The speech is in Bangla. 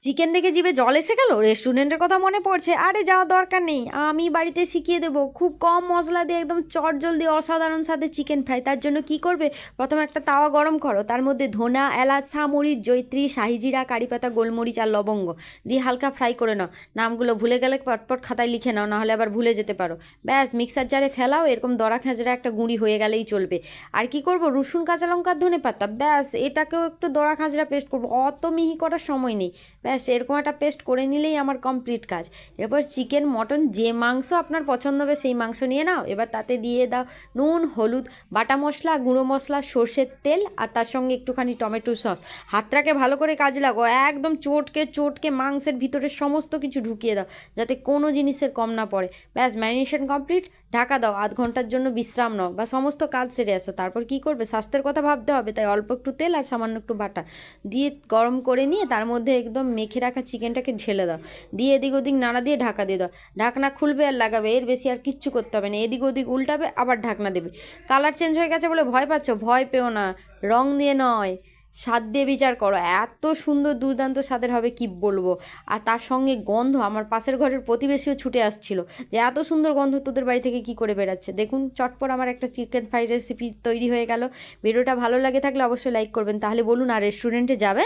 চিকেন দেখে জিভে জল এসে গেল, রেস্টুরেন্টের কথা মনে পড়ছে। আরে যাওয়ার দরকার নেই, আমি বাড়িতে শিখিয়ে দেবো খুব কম মশলা দিয়ে একদম চটজলদি অসাধারণ স্বাদের চিকেন ফ্রাই। তার জন্য কি করবে, প্রথমে একটা তাওয়া গরম করো, তার মধ্যে ধনা, এলাচ, সামরিচ, জৈত্রী, শাহিজিরা, কারিপাতা, গোলমরিচ আর লবঙ্গ দিয়ে হালকা ফ্রাই করে নাও। নামগুলো ভুলে গেলে পটপট খাতায় লিখে নাও, নাহলে আবার ভুলে যেতে পারো। ব্যাস মিক্সার জারে ফেলাও, এরকম দরা খেঁচড়া একটা গুঁড়ি হয়ে গেলেই চলবে। আর কি করব, রসুন, কাঁচা লঙ্কা, ধনে পাতা, ব্যাস এটাকেও একটু দরা খাঁচড়া পেস্ট করবো, অত মিহি করার সময় নেই। ব্যাস এরকম একটা পেস্ট করে নিলেই আমার কমপ্লিট কাজ। এরপর চিকেন, মটন যে মাংস আপনার পছন্দ হবে সেই মাংস নিয়ে নাও। এবার তাতে দিয়ে দাও নুন, হলুদ, বাটা মশলা, গুঁড়ো মশলা, সর্ষের তেল আর তার সঙ্গে একটুখানি টমেটো সস। হাতটাকে ভালো করে কাজে লাগো, একদম চটকে চটকে মাংসের ভিতরে সমস্ত কিছু ঢুকিয়ে দাও, যাতে কোনো জিনিসের কম না পড়ে। ব্যাস ম্যারিনেশন কমপ্লিট, ঢাকা দাও, আধ ঘন্টার জন্য বিশ্রাম নাও বা সমস্ত কাজ সেরে আসো। তারপর কি করবে, স্বাস্থ্যের কথা ভাবতে হবে, তাই অল্প একটু তেল আর সামান্য একটু বাটা দিয়ে গরম করে নিয়ে তার মধ্যে একদম মেখে রাখা চিকেনটাকে ঢেলে দাও, দিয়ে এদিক ওদিক নাড়া দিয়ে ঢাকা দিয়ে দাও। ঢাকনা খুলবে আর লাগাবে, এর বেশি আর কিচ্ছু করতে হবে না। এদিক ওদিক উল্টাবে, আবার ঢাকনা দেবে। কালার চেঞ্জ হয়ে গেছে বলে ভয় পাচ্ছ, ভয় পেও না, রং দিয়ে নয়, স্বাদ দিয়ে বিচার করো। এত সুন্দর দুর্দান্ত স্বাদের হবে কি বলবো। আর তার সঙ্গে গন্ধ, আমার পাশের ঘরের প্রতিবেশীও ছুটে আসছিল যে এত সুন্দর গন্ধ তোদের বাড়ি থেকে কি করে বেরাচ্ছে। দেখুন চটপট আমার একটা চিকেন ফ্রাইড রেসিপি তৈরি হয়ে গেল। ভিডিওটা ভালো লাগে থাকলে অবশ্যই লাইক করবেন। তাহলে বলুন, আর রেস্টুরেন্টে যাবেন?